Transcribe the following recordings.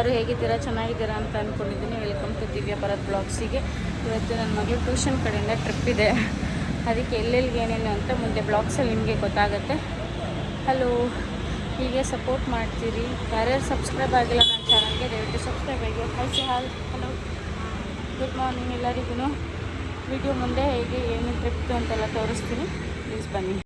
ಎಲ್ಲರೂ ಹೇಗಿದ್ದೀರಾ, ಚೆನ್ನಾಗಿದ್ದೀರಾ ಅಂತ ಅಂದ್ಕೊಂಡಿದ್ದೀನಿ. ವೆಲ್ಕಮ್ ಟು ದಿವ್ಯ ಭರತ್ ಬ್ಲಾಗ್ಸಿಗೆ. ಇವತ್ತು ನನ್ನ ಮಗಳು ಟ್ಯೂಷನ್ ಕಡೆಯಿಂದ ಟ್ರಿಪ್ ಇದೆ, ಅದಕ್ಕೆ ಎಲ್ಲೆಲ್ಲಿಗೆ ಏನೇನು ಅಂತ ಮುಂದೆ ಬ್ಲಾಗ್ಸಲ್ಲಿ ನಿಮಗೆ ಗೊತ್ತಾಗುತ್ತೆ. ಹಲೋ, ಹೀಗೆ ಸಪೋರ್ಟ್ ಮಾಡ್ತೀರಿ. ಯಾರ್ಯಾರು ಸಬ್ಸ್ಕ್ರೈಬ್ ಆಗಿಲ್ಲ ನನ್ನ ಚಾನಲ್ಗೆ ದಯವಿಟ್ಟು ಸಬ್ಸ್ಕ್ರೈಬ್ ಆಗಿ. ಹಲೋ, ಗುಡ್ ಮಾರ್ನಿಂಗ್ ಎಲ್ಲರಿಗೂ. ವಿಡಿಯೋ ಮುಂದೆ ಹೇಗೆ ಏನು ಟ್ರಿಪ್ ಅಂತೆಲ್ಲ ತೋರಿಸ್ತೀನಿ, ಪ್ಲೀಸ್ ಬನ್ನಿ.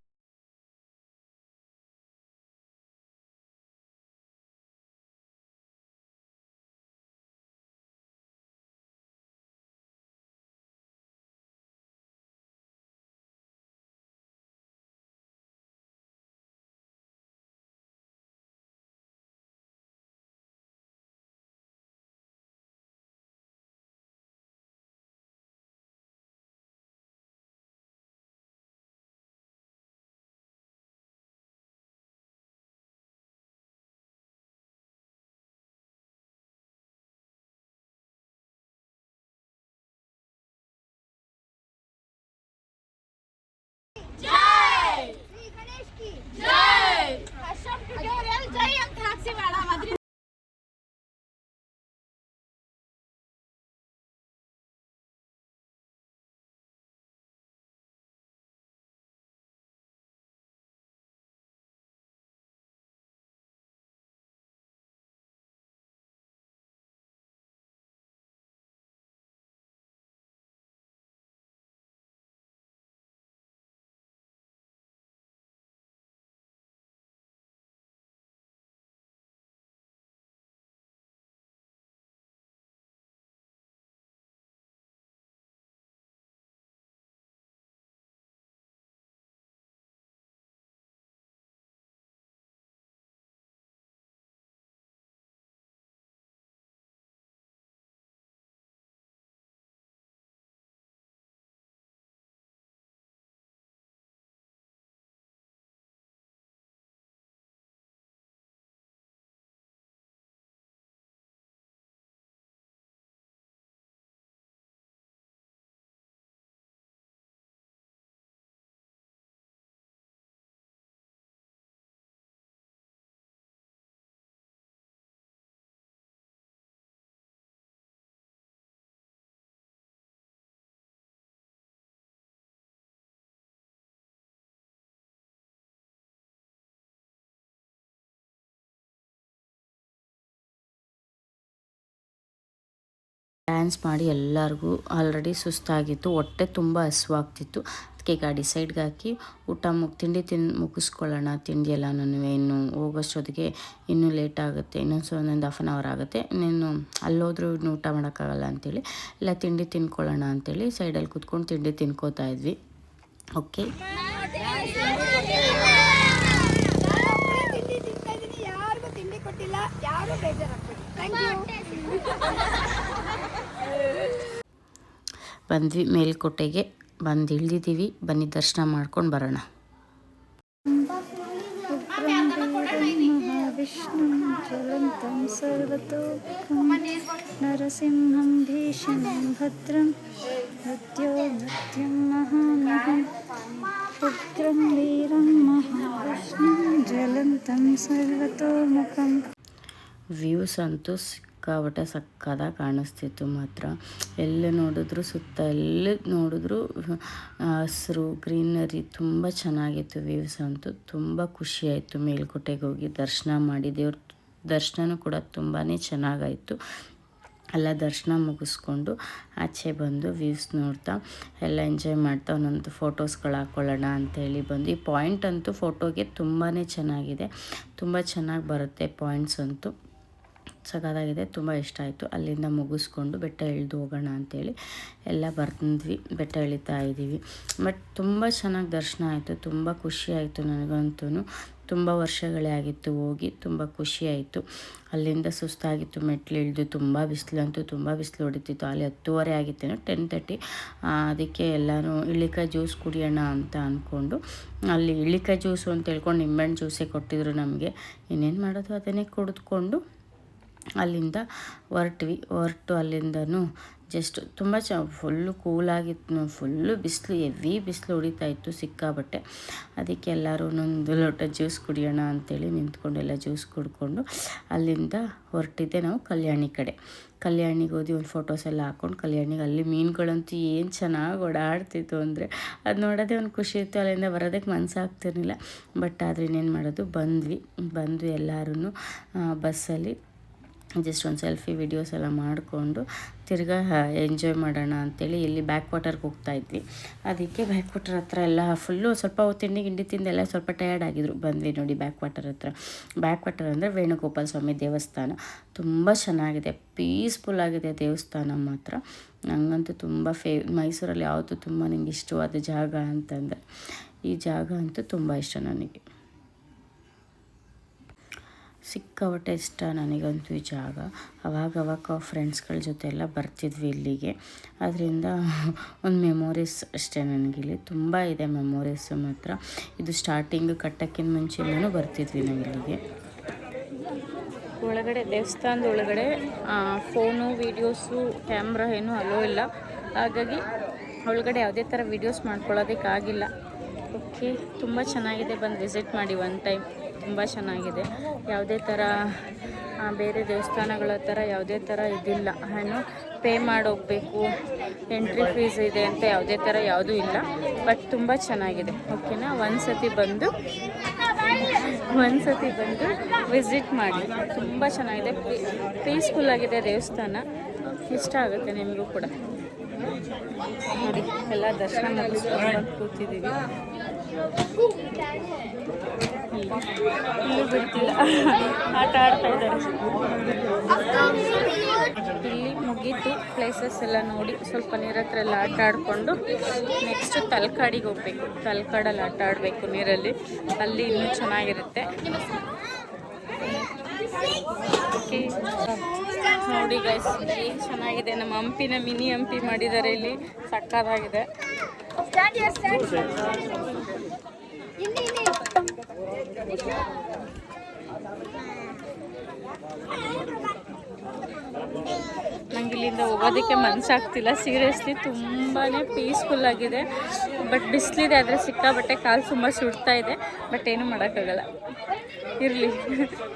ಡ್ಯಾನ್ಸ್ ಮಾಡಿ ಎಲ್ಲರಿಗೂ ಆಲ್ರೆಡಿ ಸುಸ್ತಾಗಿತ್ತು, ಹೊಟ್ಟೆ ತುಂಬ ಹಸುವಾಗ್ತಿತ್ತು. ಅದಕ್ಕೆ ಗಾಡಿ ಸೈಡ್ಗೆ ಹಾಕಿ ತಿಂಡಿ ಮುಗಿಸ್ಕೊಳ್ಳೋಣ. ತಿಂಡಿ ಎಲ್ಲನೂ ಇನ್ನು ಹೋಗೋಷ್ಟೊತ್ತಿಗೆ ಇನ್ನೂ ಲೇಟ್ ಆಗುತ್ತೆ, ಇನ್ನೊಂದು ಹಾಫ್ ಆನ್ ಅವರ್ ಆಗುತ್ತೆ. ಇನ್ನೇನು ಅಲ್ಲೋದ್ರೂ ಇನ್ನು ಊಟ ಮಾಡೋಕ್ಕಾಗಲ್ಲ ಅಂಥೇಳಿ ಎಲ್ಲ ತಿಂಡಿ ತಿನ್ಕೊಳ್ಳೋಣ ಅಂಥೇಳಿ ಸೈಡಲ್ಲಿ ಕೂತ್ಕೊಂಡು ತಿಂಡಿ ತಿನ್ಕೋತಾ ಇದ್ವಿ. ಓಕೆ, ಬಂದ್ವಿ ಮೇಲ್ಕೋಟೆಗೆ ಬಂದು ಇಳಿದಿದ್ದೀವಿ. ಬನ್ನಿ ದರ್ಶನ ಮಾಡ್ಕೊಂಡು ಬರೋಣ. ಜ್ವಲಂತಂ ಸರ್ವತೋಮುಖಂ ನರಸಿಂಹಂ ಭೀಷಣಂ ಭದ್ರಂ ಮೃತ್ಯಂ ಮಹಾಮಹಂ ಉಗ್ರಂ ವೀರಂ ಮಹಾವಿಷ್ಣುಂ ಜ್ವಲಂತಂ ಸರ್ವತೋಮುಖಂ. ವ್ಯೂಸ್ ಅಂತೂ ಸಿಕ್ಕಾಬಟ್ಟೆ ಸಕ್ಕದಾಗಿ ಕಾಣಿಸ್ತಿತ್ತು ಮಾತ್ರ. ಎಲ್ಲಿ ನೋಡಿದ್ರು ಸುತ್ತ ಎಲ್ಲಿ ನೋಡಿದ್ರು ಹಸಿರು ಗ್ರೀನರಿ ತುಂಬ ಚೆನ್ನಾಗಿತ್ತು. ವ್ಯೂಸ್ ಅಂತೂ ತುಂಬ ಖುಷಿಯಾಯಿತು. ಮೇಲ್ಕೋಟೆಗೆ ಹೋಗಿ ದರ್ಶನ ಮಾಡಿ ದೇವ್ರ ದರ್ಶನ ಕೂಡ ತುಂಬಾ ಚೆನ್ನಾಗಾಯಿತು. ಎಲ್ಲ ದರ್ಶನ ಮುಗಿಸ್ಕೊಂಡು ಆಚೆ ಬಂದು ವ್ಯೂಸ್ ನೋಡ್ತಾ ಎಲ್ಲ ಎಂಜಾಯ್ ಮಾಡ್ತಾ ಒಂದೊಂದು ಫೋಟೋಸ್ಗಳು ಹಾಕ್ಕೊಳ್ಳೋಣ ಅಂಥೇಳಿ ಬಂದು. ಈ ಪಾಯಿಂಟ್ ಅಂತೂ ಫೋಟೋಗೆ ತುಂಬಾ ಚೆನ್ನಾಗಿದೆ, ತುಂಬ ಚೆನ್ನಾಗಿ ಬರುತ್ತೆ ಪಾಯಿಂಟ್ಸ್ ಅಂತೂ. ಸಖತ್ತಾಗಿದೆ, ತುಂಬ ಇಷ್ಟ ಆಯಿತು. ಅಲ್ಲಿಂದ ಮುಗಿಸ್ಕೊಂಡು ಬೆಟ್ಟ ಇಳಿದು ಹೋಗೋಣ ಅಂಥೇಳಿ ಎಲ್ಲ ಬಂದ್ವಿ. ಬೆಟ್ಟ ಇಳಿತಾ ಇದ್ದೀವಿ. ಬಟ್ ತುಂಬ ಚೆನ್ನಾಗಿ ದರ್ಶನ ಆಯಿತು, ತುಂಬ ಖುಷಿ ಆಯಿತು ನನಗಂತೂ. ತುಂಬ ವರ್ಷಗಳೇ ಆಗಿತ್ತು ಹೋಗಿ, ತುಂಬ ಖುಷಿಯಾಯಿತು. ಅಲ್ಲಿಂದ ಸುಸ್ತಾಗಿತ್ತು, ಮೆಟ್ಲು ಇಳಿದು ತುಂಬ ಬಿಸಿಲಂತೂ ತುಂಬ ಬಿಸಿಲು ಹೊಡಿತಿತ್ತು. ಅಲ್ಲಿ 10:30 ಆಗಿತ್ತೇನೋ, 10:30. ಅದಕ್ಕೆ ಎಲ್ಲರೂ ಇಳಿಕಾಯಿ ಜ್ಯೂಸ್ ಕುಡಿಯೋಣ ಅಂತ ಅಂದ್ಕೊಂಡು ಅಲ್ಲಿ ಇಳಿಕಾಯಿ ಜ್ಯೂಸು ಅಂತ ಹೇಳ್ಕೊಂಡು ನಿಂಬೆಹಣ್ಣು ಜ್ಯೂಸೇ ಕೊಟ್ಟಿದ್ರು ನಮಗೆ. ಇನ್ನೇನು ಮಾಡೋದು, ಅದನ್ನೇ ಕುಡಿದ್ಕೊಂಡು ಅಲ್ಲಿಂದ ಹೊರಟು ಅಲ್ಲಿಂದನೂ ಜಸ್ಟ್ ತುಂಬ ಫುಲ್ಲು ಕೂಲಾಗಿತ್ತು. ಫುಲ್ಲು ಬಿಸಿಲು, ಹೆವಿ ಬಿಸಿಲು ಹೊಡಿತಾ ಇತ್ತು ಸಿಕ್ಕಾಬಟ್ಟೆ. ಅದಕ್ಕೆ ಎಲ್ಲರೂ ಒಂದು ಲೋಟ ಜ್ಯೂಸ್ ಕುಡಿಯೋಣ ಅಂಥೇಳಿ ನಿಂತ್ಕೊಂಡೆಲ್ಲ ಜ್ಯೂಸ್ ಕುಡ್ಕೊಂಡು ಅಲ್ಲಿಂದ ಹೊರಟಿದ್ದೆ ನಾವು ಕಲ್ಯಾಣಿ ಕಡೆ. ಕಲ್ಯಾಣಿಗೆ ಹೋದಿ ಒಂದು ಫೋಟೋಸ್ ಎಲ್ಲ ಹಾಕ್ಕೊಂಡು ಕಲ್ಯಾಣಿಗೆ. ಅಲ್ಲಿ ಮೀನುಗಳಂತೂ ಏನು ಚೆನ್ನಾಗಿ ಓಡಾಡ್ತಿತ್ತು ಅಂದರೆ ಅದು ನೋಡೋದೇ ಒಂದು ಖುಷಿ ಇತ್ತು. ಅಲ್ಲಿಂದ ಬರೋದಕ್ಕೆ ಮನಸ್ಸಾಗ್ತಿರ್ಲಿಲ್ಲ. ಬಟ್ ಆದರೆ ಇನ್ನೇನು ಮಾಡೋದು, ಬಂದ್ವಿ ಎಲ್ಲರೂ ಬಸ್ಸಲ್ಲಿ. ಜಸ್ಟ್ ಒಂದು ಸೆಲ್ಫಿ ವಿಡಿಯೋಸ್ ಎಲ್ಲ ಮಾಡಿಕೊಂಡು ತಿರ್ಗಾ ಎಂಜಾಯ್ ಮಾಡೋಣ ಅಂಥೇಳಿ ಇಲ್ಲಿ ಬ್ಯಾಕ್ ವಾಟರ್ಗೆ ಹೋಗ್ತಾಯಿದ್ವಿ. ಅದಕ್ಕೆ ಬ್ಯಾಕ್ ವಾಟರ್ ಹತ್ರ ಎಲ್ಲ ಫುಲ್ಲು ಸ್ವಲ್ಪ ತಿಂಡಿ ತಿಂದೆಲ್ಲ ಸ್ವಲ್ಪ ಟಯರ್ಡ್ ಆಗಿದ್ರು. ಬಂದ್ವಿ ನೋಡಿ ಬ್ಯಾಕ್ ವಾಟರ್ ಹತ್ರ. ಬ್ಯಾಕ್ ವಾಟರ್ ಅಂದರೆ ವೇಣುಗೋಪಾಲ ಸ್ವಾಮಿ ದೇವಸ್ಥಾನ. ತುಂಬ ಚೆನ್ನಾಗಿದೆ, ಪೀಸ್ಫುಲ್ ಆಗಿದೆ ದೇವಸ್ಥಾನ ಮಾತ್ರ. ನನಗಂತೂ ತುಂಬ ಮೈಸೂರಲ್ಲಿ ಯಾವುದು ತುಂಬ ನನಗೆ ಇಷ್ಟವಾದ ಜಾಗ ಅಂತಂದರೆ ಈ ಜಾಗ ಅಂತೂ ತುಂಬ ಇಷ್ಟ ನನಗೆ. ಸಿಕ್ಕಾಪಟ್ಟೆ ಇಷ್ಟ ನನಗಂತೂ ಈ ಜಾಗ. ಅವಾಗವಾಗ ಫ್ರೆಂಡ್ಸ್ಗಳ ಜೊತೆ ಎಲ್ಲ ಬರ್ತಿದ್ವಿ ಇಲ್ಲಿಗೆ. ಅದರಿಂದ ಒಂದು ಮೆಮೊರೀಸ್ ಅಷ್ಟೇ ನನಗಿಲ್ಲಿ. ತುಂಬ ಇದೆ ಮೆಮೊರೀಸು ಮಾತ್ರ. ಇದು ಸ್ಟಾರ್ಟಿಂಗ್ ಕಟ್ಟೋಕ್ಕಿಂತ ಮುಂಚೆನೂ ಬರ್ತಿದ್ವಿ ನಾವು ಇಲ್ಲಿಗೆ. ಒಳಗಡೆ ದೇವಸ್ಥಾನದ ಒಳಗಡೆ ಫೋನು ವೀಡಿಯೋಸು ಕ್ಯಾಮ್ರಾ ಏನೂ ಅಲೋ ಇಲ್ಲ. ಹಾಗಾಗಿ ಒಳಗಡೆ ಯಾವುದೇ ಥರ ವೀಡಿಯೋಸ್ ಮಾಡ್ಕೊಳ್ಳೋದಕ್ಕಾಗಿಲ್ಲ. ಓಕೆ, ತುಂಬ ಚೆನ್ನಾಗಿದೆ, ಬಂದು ವಿಸಿಟ್ ಮಾಡಿ ಒನ್ ಟೈಮ್. ತುಂಬ ಚೆನ್ನಾಗಿದೆ. ಯಾವುದೇ ಥರ ಬೇರೆ ದೇವಸ್ಥಾನಗಳ ಥರ ಯಾವುದೇ ಥರ ಇದಿಲ್ಲ. ಏನು ಪೇ ಮಾಡೋಗಬೇಕು, ಎಂಟ್ರಿ ಫೀಸ್ ಇದೆ ಅಂತ ಯಾವುದೇ ಥರ ಯಾವುದೂ ಇಲ್ಲ. ಬಟ್ ತುಂಬ ಚೆನ್ನಾಗಿದೆ. ಓಕೆನಾ, ಒಂದು ಸತಿ ಬಂದು ವಿಸಿಟ್ ಮಾಡಿ. ತುಂಬ ಚೆನ್ನಾಗಿದೆ, ಪೀಸ್ಫುಲ್ ಆಗಿದೆ ದೇವಸ್ಥಾನ. ಇಷ್ಟ ಆಗುತ್ತೆ ನಿಮಗೂ ಕೂಡ. ನೋಡಿ, ಎಲ್ಲ ದರ್ಶನ ಮುಗಿಸ್ಕೊಂಡು ಕೂತಿದ್ದೀವಿ. ಇಲ್ಲೂ ಬಿಡ್ತಿಲ್ಲ, ಆಟ ಆಡ್ತಾ ಇದ್ದಾರೆ. ಇಲ್ಲಿ ಮುಗೀತು ಪ್ಲೇಸಸ್ ಎಲ್ಲ ನೋಡಿ, ಸ್ವಲ್ಪ ನೀರ ಹತ್ರ ಎಲ್ಲ ಆಟ ಆಡಿಕೊಂಡು ನೆಕ್ಸ್ಟ್ ತಲಕಾಡಿಗೆ ಹೋಗ್ಬೇಕು. ತಲಕಾಡಲ್ಲಿ ಆಟ ಆಡಬೇಕು ನೀರಲ್ಲಿ, ಅಲ್ಲಿ ಇನ್ನೂ ಚೆನ್ನಾಗಿರುತ್ತೆ. ಓಕೆ ನೋಡಿ ಗೈಸ್, ಏನು ಚೆನ್ನಾಗಿದೆ. ನಮ್ಮ ಹಂಪಿನ ಮಿನಿ ಹಂಪಿ ಮಾಡಿದ್ದಾರೆ ಇಲ್ಲಿ, ಸಕ್ಕತ್ತಾಗಿದೆ. ನಂಗೆ ಇಲ್ಲಿಂದ ಹೋಗೋದಕ್ಕೆ ಮನಸ್ಸಾಗ್ತಿಲ್ಲ ಸೀರಿಯಸ್ಲಿ. ತುಂಬಾ ಪೀಸ್ಫುಲ್ ಆಗಿದೆ. ಬಟ್ ಬಿಸಿಲಿದೆ, ಆದರೆ ಸಿಕ್ಕಾಬಟ್ಟೆ ಕಾಲು ತುಂಬ ಸುಡ್ತಾ ಇದೆ. ಬಟ್ ಏನೂ ಮಾಡೋಕ್ಕಾಗಲ್ಲ, ಇರಲಿ.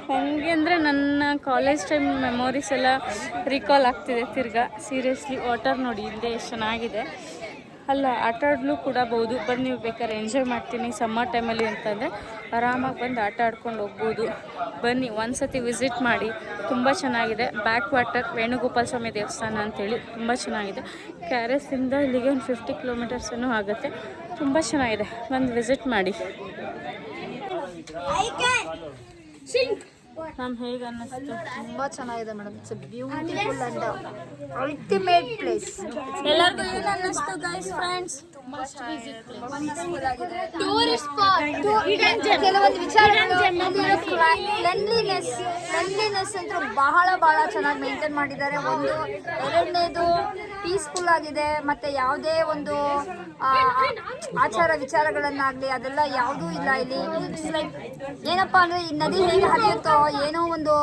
ಹಂಗೆ ಅಂದರೆ ನನ್ನ ಕಾಲೇಜ್ ಟೈಮ್ ಮೆಮೊರೀಸ್ ಎಲ್ಲ ರಿಕಾಲ್ ಆಗ್ತಿದೆ ತಿರ್ಗಾ. ಸೀರಿಯಸ್ಲಿ ವಾಟರ್ ನೋಡಿ ಹಿಂದೆ ಎಷ್ಟು ಚೆನ್ನಾಗಿದೆ. ಅಲ್ಲ ಆಟ ಆಡಲು ಕೂಡ ಬಹುದು. ಬಂದು ನೀವು ಬೇಕಾದ್ರೆ ಎಂಜಾಯ್ ಮಾಡ್ತೀನಿ ಸಮ್ಮರ್ ಟೈಮಲ್ಲಿ ಅಂತಂದರೆ ಆರಾಮಾಗಿ ಬಂದು ಆಟ ಆಡ್ಕೊಂಡು ಹೋಗ್ಬೋದು. ಬನ್ನಿ, ಒಂದು ಸತಿ ವಿಸಿಟ್ ಮಾಡಿ, ತುಂಬ ಚೆನ್ನಾಗಿದೆ. ಬ್ಯಾಕ್ ವಾಟರ್ ವೇಣುಗೋಪಾಲ ಸ್ವಾಮಿ ದೇವಸ್ಥಾನ ಅಂಥೇಳಿ ತುಂಬ ಚೆನ್ನಾಗಿದೆ. KRSಯಿಂದ ಇಲ್ಲಿಗೆ ಒಂದು 50 ಕಿಲೋಮೀಟರ್ಸೂ ಆಗುತ್ತೆ. ತುಂಬ ಚೆನ್ನಾಗಿದೆ, ಬಂದು ವಿಸಿಟ್ ಮಾಡಿ. ಮ್ಯಾಮ್ ಹೇಗೆ ಅನ್ನಿಸ್ತು? ತುಂಬ ಚೆನ್ನಾಗಿದೆ madam. It's beautiful and ultimate place. ಎಲ್ಲರಿಗೂ ಏನು ಅನ್ನಿಸ್ತು ಗೈಸ್ ಫ್ರೆಂಡ್ಸ್? Tourist spot. ಕೆಲವೊಂದು ವಿಚಾರಗಳು, ಕ್ಲೆನ್ಲಿನೆಸ್ ಅಂತೂ ಬಹಳ ಚೆನ್ನಾಗಿ ಮೇಂಟೈನ್ ಮಾಡಿದ್ದಾರೆ. ಒಂದು ಎರಡನೇದು ಪೀಸ್ಫುಲ್ ಆಗಿದೆ. ಮತ್ತು ಯಾವುದೇ ಒಂದು ಆಚಾರ ವಿಚಾರಗಳನ್ನಾಗಲಿ ಅದೆಲ್ಲ ಯಾವುದೂ ಇಲ್ಲ ಇಲ್ಲಿ. ಲೈಕ್ ಏನಪ್ಪ ಅಂದರೆ ಈ ನದಿ ಹೇಗೆ ಹರಿಯುತ್ತೋ ಏನೋ ಒಂದು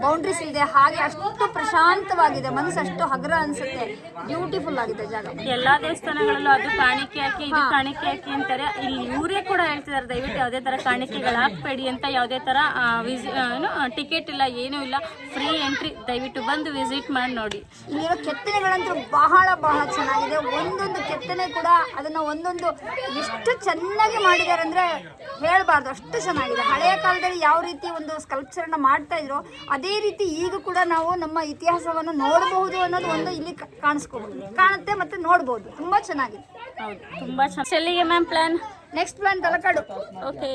ಬೌಂಡ್ರೀಸ್ ಇದೆ, ಹಾಗೆ ಅಷ್ಟು ಪ್ರಶಾಂತವಾಗಿದೆ. ಮನಸ್ಸು ಅಷ್ಟು ಹಗುರ ಅನ್ಸುತ್ತೆ. ಬ್ಯೂಟಿಫುಲ್ ಆಗಿದೆ ಜಾಗ. ಎಲ್ಲಾ ದೇವಸ್ಥಾನಗಳಲ್ಲೂ ಅದು ಕಾಣಿಕೆ ಹಾಕಿ ಇದು ಕಾಣಿಕೆ ಹಾಕಿ ಅಂತಾರೆ. ಇಲ್ಲಿ ಇವರೇ ಕೂಡ ಹೇಳ್ತಿದ್ದಾರೆ, ದಯವಿಟ್ಟು ಯಾವುದೇ ತರ ಕಾಣಿಕೆಗಳು ಹಾಕ್ಬೇಡಿ ಅಂತ. ಯಾವುದೇ ತರ ಟಿಕೆಟ್ ಇಲ್ಲ, ಏನೂ ಇಲ್ಲ, ಫ್ರೀ ಎಂಟ್ರಿ. ದಯವಿಟ್ಟು ಬಂದು ವಿಸಿಟ್ ಮಾಡಿ ನೋಡಿ. ಇಲ್ಲಿರೋ ಕೆತ್ತನೆಗಳಂತೂ ಬಹಳ ಚೆನ್ನಾಗಿದೆ. ಒಂದೊಂದು ಕೆತ್ತನೆ ಕೂಡ ಅದನ್ನ ಒಂದೊಂದು ಎಷ್ಟು ಚೆನ್ನಾಗಿ ಮಾಡಿದ್ದಾರೆ ಅಂದ್ರೆ ಹೇಳ್ಬಾರ್ದು, ಅಷ್ಟು ಚೆನ್ನಾಗಿದೆ. ಹಳೆಯ ಕಾಲದಲ್ಲಿ ಯಾವ ರೀತಿ ಒಂದು ಸ್ಕಲ್ಪ್ಚರ್ನ ಮಾಡ್ತಾ ಇದ್ರು ಅದೇ ರೀತಿ ಈಗ ಕೂಡ ನಾವು ನಮ್ಮ ಇತಿಹಾಸವನ್ನು ನೋಡಬಹುದು ಅನ್ನೋದು ಒಂದು ಇಲ್ಲಿ ಕಾಣುತ್ತೆ ಮತ್ತೆ ನೋಡಬಹುದು. ತುಂಬಾ ಚೆನ್ನಾಗಿದೆ. ಹೌದು, ತುಂಬಾ ಚೆನ್ನಾಗಿ. ಎಲ್ಲಿಗೆ ma'am plan? Next plan Talakadu. Okay,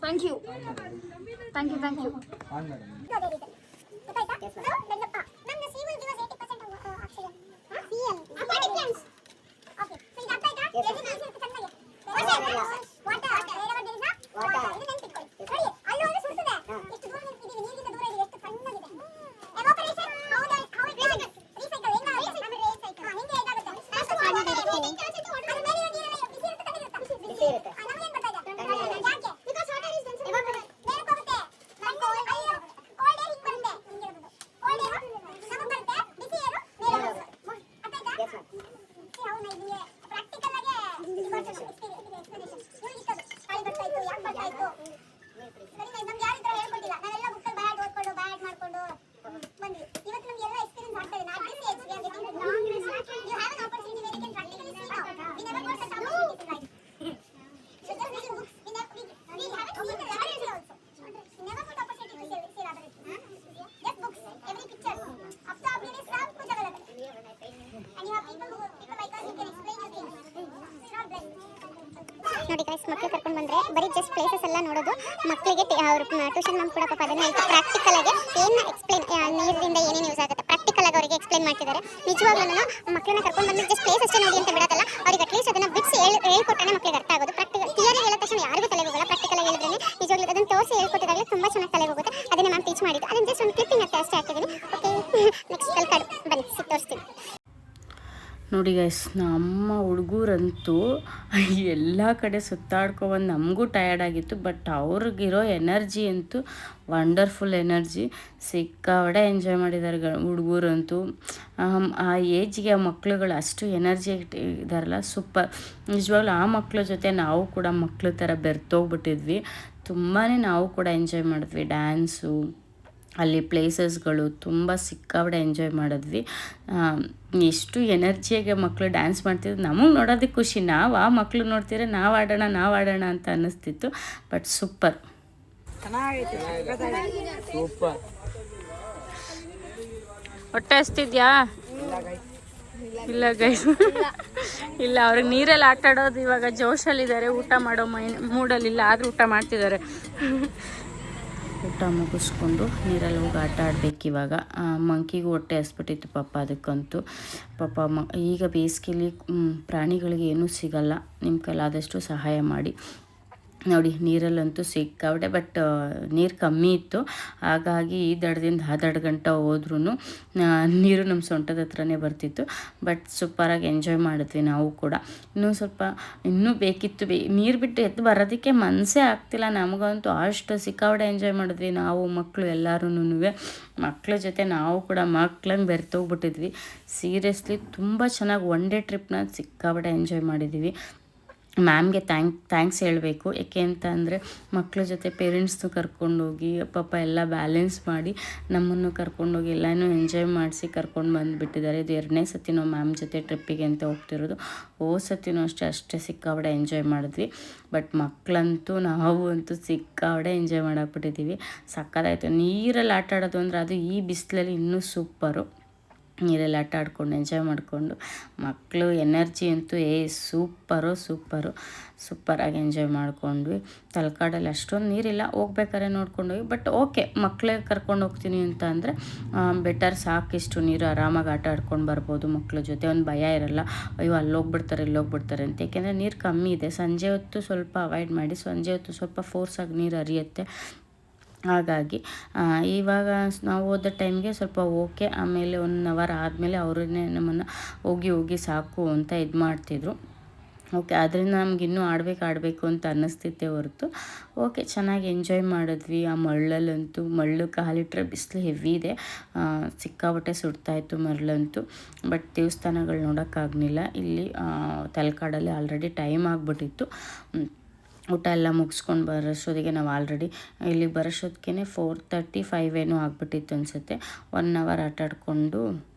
thank you. ನೋಡಿ ಗೈಸ್, ಮಕ್ಕಳು ಕರ್ಕೊಂಡು ಬಂದರೆ ಬರೀ ಜಸ್ಟ್ ಪ್ಲೇಸಸ್ ಎಲ್ಲ ನೋಡೋದು ಮಕ್ಕಳಿಗೆ ಅವ್ರ ಟ್ಯೂಷನ್ ಮ್ಯಾಮ್ ಕೂಡ ಪಾಪ ಅದನ್ನು ಹೇಳ್ತಾ ಪ್ರಾಕ್ಟಿಕಲ್ ಆಗಿ ಏನು ಎಕ್ಸ್ಪ್ಲೇನ್ ನೀರಿಂದ ಏನೇನು ಯೂಸ್ ಆಗುತ್ತೆ ಪ್ರಾಕ್ಟಿಕಲ್ ಆಗಿ ಅವರಿಗೆ ಎಕ್ಸ್ಪ್ಲೇನ್ ಮಾಡ್ತಿದ್ದಾರೆ. ನಿಜವಾಗ್ಲೂ ಮಕ್ಕಳನ್ನ ಕರ್ಕೊಂಡು ಬಂದು ಜಸ್ಟ್ ಪ್ಲೇಸ್ ಅಷ್ಟೇ ನೋಡಿ ಅಂತ ಬಿಡೋದಲ್ಲ, ಅವ್ರಿಗೆ ಅಟ್ಲೀಸ್ಟ್ ಅದನ್ನು ಬಿಡಿಸಿ ಹೇಳ್ಕೊಟ್ಟಾನೆ ಮಕ್ಕಳಿಗೆ ಅರ್ಥ ಆಗೋದು. ಪ್ರಾಕ್ಟಿಕಲ್ ಥಿಯರಿ ಹೇಳಿದ ತಕ್ಷಣ ಯಾರಿಗೂ ತಲೆಗೆ ಹೋಗಲ್ಲ, ಪ್ರಾಕ್ಟಿಕಲ್ ಆಗಿ ಹೇಳಿದ್ರೆ ನಿಜವಾಗ್ಲೂ ಅದನ್ನು ತೋರಿಸಿ ಹೇಳ್ಕೊಟ್ಟಿದ್ದಾಗಲೇ ತುಂಬ ಚೆನ್ನಾಗಿ ತಲೆಗೆ ಹೋಗುತ್ತೆ. ಅದನ್ನೇ ಮ್ಯಾಮ್ ಟೀಚ್ ಮಾಡಿದ್ದು, ಅದನ್ನು ಜಸ್ಟ್ ಒಂದು ಕ್ಲಿಪ್ಪಿಂಗ್ ಅಷ್ಟೇ ಹಾಕಿದ್ದೀನಿ. ಓಕೆ, ನೆಕ್ಸ್ಟ್ ಕಲ್ಕಾಡು ಬನ್ನಿ ತೋರಿಸ್ತೀನಿ. ನೋಡಿ ಗೈಸ್, ನಮ್ಮ ಹುಡುಗರಂತೂ ಎಲ್ಲ ಕಡೆ ಸುತ್ತಾಡ್ಕೊಬಂದು ನಮಗೂ ಟಯರ್ಡ್ ಆಗಿತ್ತು. ಬಟ್ ಅವ್ರಿಗಿರೋ ಎನರ್ಜಿ ಅಂತೂ ವಂಡರ್ಫುಲ್ ಎನರ್ಜಿ, ಸಿಕ್ಕಾಪಟ್ಟೆ ಎಂಜಾಯ್ ಮಾಡಿದ್ದಾರೆ ಹುಡುಗರಂತೂ. ಆ ಏಜ್ಗೆ ಆ ಮಕ್ಳುಗಳು ಅಷ್ಟು ಎನರ್ಜಿ ಇದ್ದಾರಲ್ಲ, ಸೂಪರ್. ನಿಜವಾಗ್ಲೂ ಆ ಮಕ್ಳ ಜೊತೆ ನಾವು ಕೂಡ ಮಕ್ಳ ಥರ ಬೆರ್ತೋಗ್ಬಿಟ್ಟಿದ್ವಿ. ತುಂಬಾ ನಾವು ಕೂಡ ಎಂಜಾಯ್ ಮಾಡಿದ್ವಿ. ಡ್ಯಾನ್ಸು, ಅಲ್ಲಿ ಪ್ಲೇಸಸ್ಗಳು ತುಂಬ ಸಿಕ್ಕಾಪಟ್ಟೆ ಎಂಜಾಯ್ ಮಾಡಿದ್ವಿ. ಎಷ್ಟು ಎನರ್ಜಿಯಾಗಿ ಮಕ್ಕಳು ಡ್ಯಾನ್ಸ್ ಮಾಡ್ತಿದ್ರು, ನಮಗೆ ನೋಡೋದಕ್ಕೆ ಖುಷಿ. ನಾವು ಆ ಮಕ್ಕಳು ನೋಡ್ತಿದ್ರೆ ನಾವು ಆಡೋಣ ಅಂತ ಅನ್ನಿಸ್ತಿತ್ತು. But super. ಹೊಟ್ಟೆ ಹಸ್ತಿದ್ಯಾ? ಇಲ್ಲ ಗೈಸ್, ಇಲ್ಲ. ಅವ್ರಿಗೆ ನೀರಲ್ಲಿ ಆಟ ಆಡೋದು ಇವಾಗ ಜೋಶಲ್ಲಿದ್ದಾರೆ, ಊಟ ಮಾಡೋ ಮೂಡಲ್ಲಿಲ್ಲ, ಆದರೂ ಊಟ ಮಾಡ್ತಿದ್ದಾರೆ. ಊಟ ಮುಗಿಸ್ಕೊಂಡು ನೀರಲ್ಲಿ ಹೋಗಿ ಆಟ ಆಡ್ಬೇಕು ಇವಾಗ. ಮಂಕಿಗೂ ಹೊಟ್ಟೆ ಹಸ್ಬಿಟ್ಟಿತ್ತು ಪಾಪ, ಅದಕ್ಕಂತೂ ಪಾಪ. ಈಗ ಬೇಸಿಗೆಯಲ್ಲಿ ಪ್ರಾಣಿಗಳಿಗೆ ಏನೂ ಸಿಗಲ್ಲ, ನಿಮ್ಮ ಕೈಲಾದಷ್ಟು ಸಹಾಯ ಮಾಡಿ. ನೋಡಿ, ನೀರಲ್ಲಂತೂ ಸಿಕ್ಕಾಬಿಟ್ಟೆ. ಬಟ್ ನೀರು ಕಮ್ಮಿ ಇತ್ತು, ಹಾಗಾಗಿ ಈ ದಡದಿಂದ ಆ ದಡ ಹೋದ್ರೂ ನೀರು ನಮ್ಮ ಸೊಂಟದ ಹತ್ರನೇ ಬರ್ತಿತ್ತು. ಬಟ್ ಸೂಪರಾಗಿ ಎಂಜಾಯ್ ಮಾಡಿದ್ವಿ ನಾವು ಕೂಡ. ಇನ್ನೂ ಬೇಕಿತ್ತು. ನೀರು ಬಿಟ್ಟು ಎದ್ದು ಬರೋದಕ್ಕೆ ಮನಸ್ಸೇ ಆಗ್ತಿಲ್ಲ ನಮಗಂತೂ, ಅಷ್ಟು ಸಿಕ್ಕಾಬಿಟ್ಟೆ ಎಂಜಾಯ್ ಮಾಡಿದ್ವಿ ನಾವು ಮಕ್ಕಳು ಎಲ್ಲರೂ. ಮಕ್ಕಳ ಜೊತೆ ನಾವು ಕೂಡ ಮಕ್ಕಳಂಗೆ ಬೆರ್ತೋಗ್ಬಿಟ್ಟಿದ್ವಿ. ಸೀರಿಯಸ್ಲಿ ತುಂಬ ಚೆನ್ನಾಗಿ ಒನ್ ಡೇ ಟ್ರಿಪ್ನ ಸಿಕ್ಕಾಬಿಟ್ಟೆ ಎಂಜಾಯ್ ಮಾಡಿದ್ದೀವಿ. ಮ್ಯಾಮ್ಗೆ ಥ್ಯಾಂಕ್ಸ್ ಹೇಳಬೇಕು. ಏಕೆ ಅಂತ ಅಂದರೆ ಮಕ್ಕಳ ಜೊತೆ ಪೇರೆಂಟ್ಸ್ನು ಕರ್ಕೊಂಡೋಗಿ ಪಾಪ ಎಲ್ಲ ಬ್ಯಾಲೆನ್ಸ್ ಮಾಡಿ ನಮ್ಮನ್ನು ಕರ್ಕೊಂಡೋಗಿ ಎಲ್ಲನೂ ಎಂಜಾಯ್ ಮಾಡಿಸಿ ಕರ್ಕೊಂಡು ಬಂದುಬಿಟ್ಟಿದ್ದಾರೆ. ಇದು 2ನೇ ಸತಿ ನಾವು ಮ್ಯಾಮ್ ಜೊತೆ ಟ್ರಿಪ್ಪಿಗೆ ಅಂತ ಹೋಗ್ತಿರೋದು. ಸತಿನೂ ಅಷ್ಟೇ ಸಿಕ್ಕಾಬಿಟ್ಟೆ ಎಂಜಾಯ್ ಮಾಡಿದ್ವಿ. ಬಟ್ ಮಕ್ಕಳಂತೂ ನಾವು ಅಂತೂ ಸಿಕ್ಕಾಬಿಟ್ಟೆ ಎಂಜಾಯ್ ಮಾಡಾಕ್ಬಿಟ್ಟಿದ್ದೀವಿ. ಸಕ್ಕತ್ತಾಯಿತು. ನೀರಲ್ಲಿ ಆಟ ಆಡೋದು ಅಂದರೆ ಅದು ಈ ಬಿಸಿಲಲ್ಲಿ ಇನ್ನೂ ಸೂಪರು. ನೀರಲ್ಲಿ ಆಟ ಆಡ್ಕೊಂಡು ಎಂಜಾಯ್ ಮಾಡಿಕೊಂಡು ಮಕ್ಕಳು ಎನರ್ಜಿ ಅಂತೂ ಸೂಪರಾಗಿ ಎಂಜಾಯ್ ಮಾಡ್ಕೊಂಡ್ವಿ. ತಲಕಾಡಲ್ಲಿ ಅಷ್ಟೊಂದು ನೀರಿಲ್ಲ, ಹೋಗ್ಬೇಕಾದ್ರೆ ನೋಡ್ಕೊಂಡೋಗಿ. ಬಟ್ ಓಕೆ, ಮಕ್ಕಳೇ ಕರ್ಕೊಂಡು ಹೋಗ್ತೀನಿ ಅಂತ ಅಂದರೆ ಬೆಟರ್. ಸಾಕಿಷ್ಟು ನೀರು ಆರಾಮಾಗಿ ಆಟ ಆಡ್ಕೊಂಡು ಬರ್ಬೋದು ಮಕ್ಕಳ ಜೊತೆ. ಒಂದು ಭಯ ಇರಲ್ಲ, ಅಯ್ಯೋ ಅಲ್ಲೋಗ್ಬಿಡ್ತಾರೆ ಅಂತ. ಏಕೆಂದರೆ ನೀರು ಕಮ್ಮಿ ಇದೆ. ಸಂಜೆ ಹೊತ್ತು ಸ್ವಲ್ಪ ಅವಾಯ್ಡ್ ಮಾಡಿ, ಸಂಜೆ ಹೊತ್ತು ಸ್ವಲ್ಪ ಫೋರ್ಸಾಗಿ ನೀರು ಹರಿಯುತ್ತೆ. ಹಾಗಾಗಿ ಇವಾಗ ನಾವು ಹೋದ ಟೈಮ್ಗೆ ಸ್ವಲ್ಪ ಓಕೆ. ಆಮೇಲೆ 1 ಅವರ್ ಆದಮೇಲೆ ಅವರನ್ನೇ ನಮ್ಮನ್ನು ಹೋಗಿ ಸಾಕು ಅಂತ ಇದು ಮಾಡ್ತಿದ್ರು. ಓಕೆ, ಅದರಿಂದ ನಮಗಿನ್ನೂ ಆಡಬೇಕು ಅಂತ ಅನ್ನಿಸ್ತಿತ್ತೆ ಹೊರತು ಓಕೆ, ಚೆನ್ನಾಗಿ ಎಂಜಾಯ್ ಮಾಡಿದ್ವಿ. ಆ ಮರಳು ಕಾಲಿಟ್ರೆ ಬಿಸಿಲು ಹೆವಿ ಇದೆ, ಸಿಕ್ಕಾಪಟ್ಟೆ ಸುಡ್ತಾಯಿತ್ತು ಮರಳಂತೂ. ಬಟ್ ದೇವಸ್ಥಾನಗಳು ನೋಡೋಕ್ಕಾಗಲಿಲ್ಲ ಇಲ್ಲಿ ತಲಕಾಡಲ್ಲಿ. ಆಲ್ರೆಡಿ ಟೈಮ್ ಆಗಿಬಿಟ್ಟಿತ್ತು. ಊಟ ಎಲ್ಲ ಮುಗಿಸ್ಕೊಂಡು ಬರೋಷ್ಟೊತ್ತಿಗೆ ನಾವು ಆಲ್ರೆಡಿ ಇಲ್ಲಿ ಬರೋಷ್ಟೊತ್ತಿಗೆ 4:35 ಏನೋ ಆಗಿಬಿಟ್ಟಿತ್ತು ಅನಿಸುತ್ತೆ. 1 ಅವರ್ ಆಟ ಆಡಿಕೊಂಡು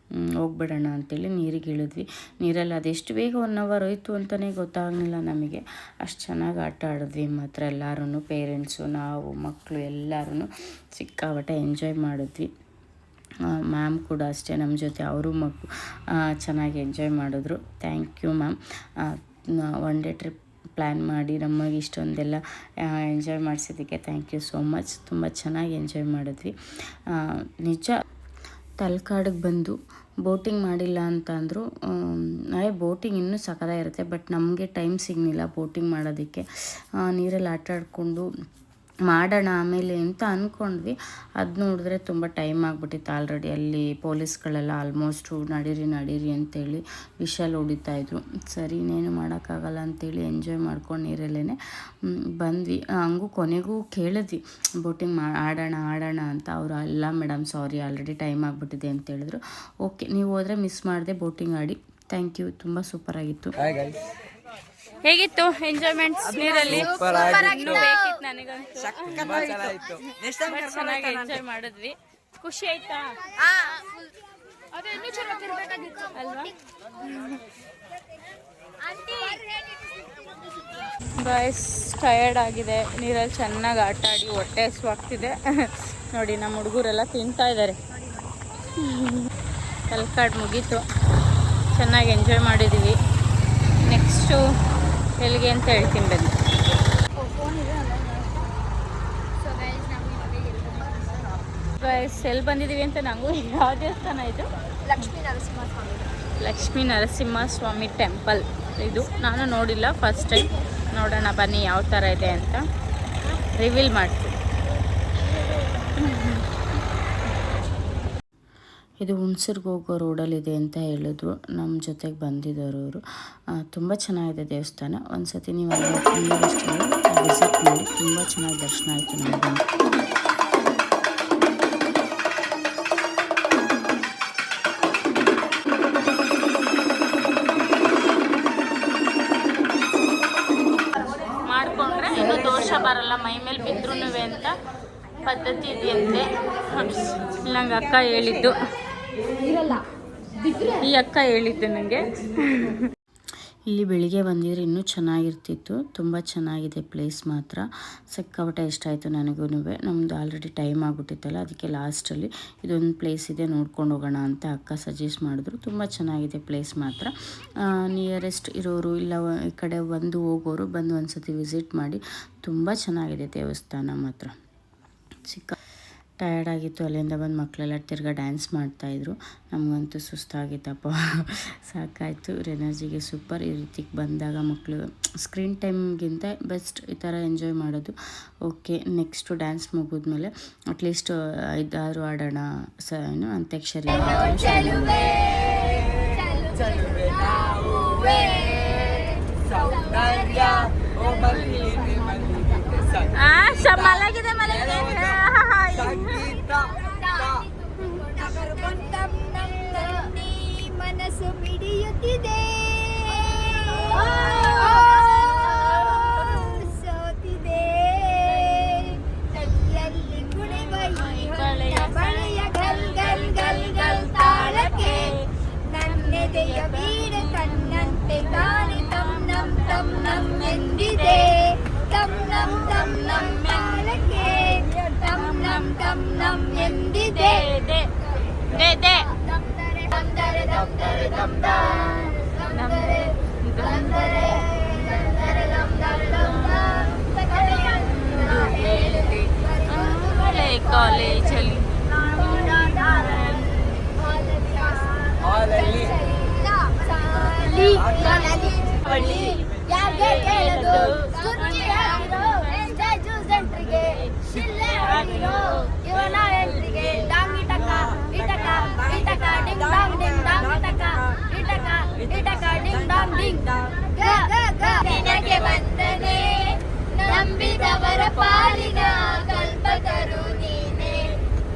ಹೋಗ್ಬಿಡೋಣ ಅಂತೇಳಿ ನೀರಿಗೆ ಇಳಿದ್ವಿ. ನೀರಲ್ಲಿ ಅದೆಷ್ಟು ಬೇಗ 1 ಅವರ್ ಹೋಯ್ತು ಅಂತಲೇ ಗೊತ್ತಾಗಲಿಲ್ಲ ನಮಗೆ. ಅಷ್ಟು ಚೆನ್ನಾಗಿ ಆಟ ಆಡಿದ್ವಿ ಮಾತ್ರ ಎಲ್ಲರೂ, ಪೇರೆಂಟ್ಸು, ನಾವು, ಮಕ್ಕಳು ಎಲ್ಲರೂ ಸಿಕ್ಕಾಪಟ್ಟೆ ಎಂಜಾಯ್ ಮಾಡಿದ್ವಿ. ಮ್ಯಾಮ್ ಕೂಡ ಅಷ್ಟೇ ನಮ್ಮ ಜೊತೆ, ಅವರು ಚೆನ್ನಾಗಿ ಎಂಜಾಯ್ ಮಾಡಿದ್ರು. Thank you ma'am. 1 day trip plan ಮಾಡಿ ನಮಗೆ ಇಷ್ಟೊಂದೆಲ್ಲ ಎಂಜಾಯ್ ಮಾಡಿಸಿದ್ದಕ್ಕೆ ಥ್ಯಾಂಕ್ ಯು ಸೋ ಮಚ್. ತುಂಬ ಚೆನ್ನಾಗಿ ಎಂಜಾಯ್ ಮಾಡಿದ್ವಿ. ನಿಜ ತಲಕಾಡಿಗೆ ಬಂದು ಬೋಟಿಂಗ್ ಮಾಡಿಲ್ಲ ಅಂತ ಅಂದರು. ಬೋಟಿಂಗ್ ಇನ್ನೂ ಸಖತ್ತಾಗಿರುತ್ತೆ. ಬಟ್ ನಮಗೆ ಟೈಮ್ ಸಿಗಲಿಲ್ಲ ಬೋಟಿಂಗ್ ಮಾಡೋದಕ್ಕೆ. ನೀರಲ್ಲಿ ಆಟ ಆಡಿಕೊಂಡು ಮಾಡೋಣ ಆಮೇಲೆ ಅಂತ ಅಂದ್ಕೊಂಡ್ವಿ. ಅದು ನೋಡಿದ್ರೆ ತುಂಬ ಟೈಮ್ ಆಗಿಬಿಟ್ಟಿತ್ತು. ಆಲ್ರೆಡಿ ಅಲ್ಲಿ ಪೊಲೀಸ್ಗಳೆಲ್ಲ ಆಲ್ಮೋಸ್ಟು ನಡೀರಿ ಅಂತೇಳಿ ವಿಷಲ್ ಹೊಡಿತಾಯಿದ್ರು. ಸರಿ, ಇನ್ನೇನು ಮಾಡೋಕ್ಕಾಗಲ್ಲ ಅಂತೇಳಿ ಎಂಜಾಯ್ ಮಾಡ್ಕೊಂಡು ನೀರಲ್ಲೇ ಬಂದ್ವಿ. ಹಂಗೂ ಕೊನೆಗೂ ಕೇಳಿದ್ವಿ ಬೋಟಿಂಗ್ ಆಡೋಣ ಅಂತ. ಅವರು ಅಲ್ಲ ಮೇಡಮ್, ಸಾರಿ, ಆಲ್ರೆಡಿ ಟೈಮ್ ಆಗಿಬಿಟ್ಟಿದೆ ಅಂತ ಹೇಳಿದ್ರು. ಓಕೆ, ನೀವು ಹೋದರೆ ಮಿಸ್ ಮಾಡಿದೆ, ಬೋಟಿಂಗ್ ಆಡಿ. Thank you. ತುಂಬ ಸೂಪರಾಗಿತ್ತು. ಹೇಗಿತ್ತು ಎಂಜಾಯ್ಮೆಂಟ್ಸ್ ನೀರಲ್ಲಿ? ಬೇಕಿತ್ತು ನನಗಂತೂ. ಚೆನ್ನಾಗಿ ಎಂಜಾಯ್ ಮಾಡಿದ್ವಿ. ಖುಷಿ ಆಯ್ತಾ ಅಲ್ವಾ? ಬಾಯ್ಸ್ ಟಯರ್ಡ್ ಆಗಿದೆ, ನೀರಲ್ಲಿ ಚೆನ್ನಾಗಿ ಆಟ ಆಡಿ ಹೊಟ್ಟೆ ಹಸುವಾಗ್ತಿದೆ. ನೋಡಿ, ನಮ್ಮ ಹುಡುಗರೆಲ್ಲ ತಿಂತಾ ಇದ್ದಾರೆ. ತಲಕಾಡು ಮುಗೀತು, ಚೆನ್ನಾಗಿ ಎಂಜಾಯ್ ಮಾಡಿದ್ದೀವಿ. ನೆಕ್ಸ್ಟು ಎಲ್ಲಿಗೆ ಅಂತ ಹೇಳ್ತೀನಿ ಬನ್ನಿ. ಗೈಸ್ ಎಲ್ಲಿ ಬಂದಿದ್ದೀವಿ ಅಂತ ನನಗೂ ಯಾವ ದೇವಸ್ಥಾನ ಇದು? ಲಕ್ಷ್ಮೀ ನರಸಿಂಹಸ್ವಾಮಿ ಟೆಂಪಲ್ ಇದು. ನಾನು ನೋಡಿಲ್ಲ, ಫಸ್ಟ್ ಟೈಮ್. ನೋಡೋಣ ಬನ್ನಿ ಯಾವ ಥರ ಇದೆ ಅಂತ ರಿವೀಲ್ ಮಾಡ್ತೀನಿ. ಇದು ಹುಣಸೂರ್ಗೆ ಹೋಗೋ ರೋಡಲ್ಲಿದೆ ಅಂತ ಹೇಳಿದ್ರು ನಮ್ಮ ಜೊತೆಗೆ ಬಂದಿದ್ದವರು ಅವರು. ತುಂಬ ಚೆನ್ನಾಗಿದೆ ದೇವಸ್ಥಾನ. ಒಂದು ಸತಿ ನೀವು ವಿಸಿಟ್ ಮಾಡಿ. ತುಂಬ ಚೆನ್ನಾಗಿ ದರ್ಶನ ಆಯಿತು ನಮಗೆ. ಮಾಡಿಕೊಂಡ್ರೆ ಇನ್ನೂ ದೋಷ ಬರಲ್ಲ, ಮೈ ಮೇಲೆ ಬಿದ್ರೂ ಅಂತ ಪದ್ಧತಿ ಇದೆಯಂತೆ. ನಂಗೆ ಅಕ್ಕ ಹೇಳಿದ್ದು, ಈ ಅಕ್ಕ ಹೇಳಿದ್ದು ನನಗೆ. ಇಲ್ಲಿ ಬೆಳಿಗ್ಗೆ ಬಂದಿದ್ರೆ ಇನ್ನೂ ಚೆನ್ನಾಗಿರ್ತಿತ್ತು. ತುಂಬ ಚೆನ್ನಾಗಿದೆ ಪ್ಲೇಸ್ ಮಾತ್ರ. ಸಿಕ್ಕಾಪಟ್ಟೆ ಇಷ್ಟ ಆಯಿತು ನನಗೂ. ನಮ್ಮದು ಆಲ್ರೆಡಿ ಟೈಮ್ ಆಗಿಬಿಟ್ಟಿತ್ತಲ್ಲ, ಅದಕ್ಕೆ ಲಾಸ್ಟಲ್ಲಿ ಇದೊಂದು ಪ್ಲೇಸ್ ಇದೆ ನೋಡ್ಕೊಂಡು ಹೋಗೋಣ ಅಂತ ಅಕ್ಕ ಸಜೆಸ್ಟ್ ಮಾಡಿದ್ರು. ತುಂಬ ಚೆನ್ನಾಗಿದೆ ಪ್ಲೇಸ್ ಮಾತ್ರ. ನಿಯರೆಸ್ಟ್ ಇರೋರು ಇಲ್ಲ ಈ ಕಡೆ ಬಂದು ಹೋಗೋರು ಬಂದು ಒಂದು ಸತಿ ವಿಸಿಟ್ ಮಾಡಿ. ತುಂಬ ಚೆನ್ನಾಗಿದೆ ದೇವಸ್ಥಾನ ಮಾತ್ರ. ಟಯರ್ಡ್ ಆಗಿತ್ತು, ಅಲ್ಲಿಂದ ಬಂದು ಮಕ್ಕಳೆಲ್ಲ ತಿರ್ಗಾ ಡ್ಯಾನ್ಸ್ ಮಾಡ್ತಾಯಿದ್ರು. ನಮಗಂತೂ ಸುಸ್ತಾಗಿತ್ತಪ್ಪ, ಸಾಕಾಯಿತು. ಎನರ್ಜಿಗೆ ಸೂಪರ್. ಈ ರೀತಿಗೆ ಬಂದಾಗ ಮಕ್ಕಳು ಸ್ಕ್ರೀನ್ ಟೈಮ್ಗಿಂತ ಬೆಸ್ಟ್ ಈ ಥರ ಎಂಜಾಯ್ ಮಾಡೋದು. ಓಕೆ, ನೆಕ್ಸ್ಟು ಡ್ಯಾನ್ಸ್ ಮುಗಿದ್ಮೇಲೆ ಅಟ್ಲೀಸ್ಟ್ 5-6 ಆಡೋಣ ಏನು ಅಂತ್ಯಾಕ್ಷರಿ. ಮನಸ್ಸು ಮಿಡಿಯುತ್ತಿದೆ, ಸೋತಿದೆ ಕೈಯಲ್ಲಿ ಕುಣಿವ ಬಳೆಯ ಗಲ್ ಗಲ್ ಗಲ್ ಗಲ್ ತಾಳಕ್ಕೆ ನನ್ನೆದೆಯ ಬೀಡ ಕಣ್ಣಂತೆ ತಾನೆ ತಮ್ ನಮ್ ಎಂದಿದೆ. ತಮ್ ನಮ್ ತಾಳಕ್ಕೆ ತಮ್ ನಮ್ ಎಂದಿದೆ. ಕಾಲೇಜಲ್ಲಿ ಯಾಕೆ ಕೇಳೋದು ಸೆಂಟ್ರಿಗೆ ಶಿಲ್ಲೆ ಆಗಿರೋ ಇವನ ಎಂಟ್ರಿಗೆ ಡಾಂಗ್ ಇಟಕ ಇಟಕ ಇಟಕ ಡಿಂಗ್ ಡಾಂಗ್ ಇಟಕ ಇಟಕ ಇಟಕ ಡಿಂಗ್ ಡಾಂಗ್ ಡಿಂಗ್. ನಿನಗೆ ವಂದನೆ ನಂಬಿದವರ ಪಾಲಿನ ಕಲ್ಪತರು ನೀನೆ,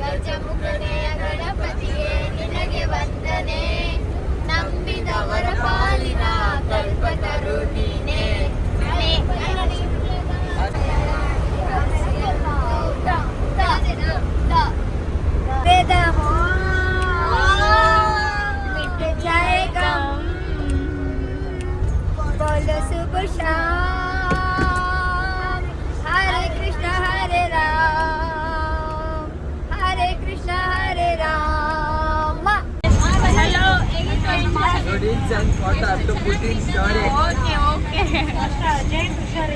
ಗಜಮುಖನೆಯ ಗಣಪತಿಯೇ ನಿನಗೆ ವಂದನೆ. ನಂಬಿದವರ ಪಾಲಿನ ಕಲ್ಪತರು ನೀನೆ. बोलो सुबह शाम, हरे कृष्ण हरे राम, हरे कृष्ण हरे राम. ಹಲೋ,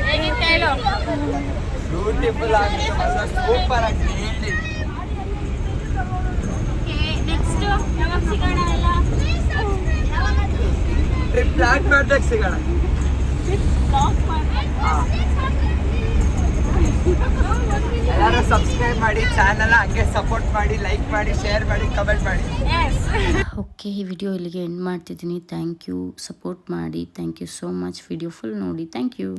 ಹೇಗಿತ್ತು ಹೇಳು. ಬ್ಯೂಟಿಫುಲ್ ಆಗಿದೆ, ಸೂಪರ್ ಆಗಿದೆ. ನೆಕ್ಸ್ಟ್ ಯಾವಾಗ ಸಿಗೋಣ? ಎಲ್ಲ ಟ್ರಿಪ್ ಪ್ಲಾನ್ ಮಾಡ್ದಾಗ ಸಿಗೋಣ. ಎಲ್ಲರೂ ಸಬ್ಸ್ಕ್ರೈಬ್ ಮಾಡಿ, ಚಾನಲ್ ಹಂಗೆ ಸಪೋರ್ಟ್ ಮಾಡಿ, ಲೈಕ್ ಮಾಡಿ, ಶೇರ್ ಮಾಡಿ, ಕಮೆಂಟ್ ಮಾಡಿ. ಓಕೆ, ಈ ವಿಡಿಯೋ ಇಲ್ಲಿಗೆ ಎಂಡ್ ಮಾಡ್ತಿದ್ದೀನಿ. ಥ್ಯಾಂಕ್ ಯು, ಸಪೋರ್ಟ್ ಮಾಡಿ. Thank you so much. Video full ನೋಡಿ. Thank you.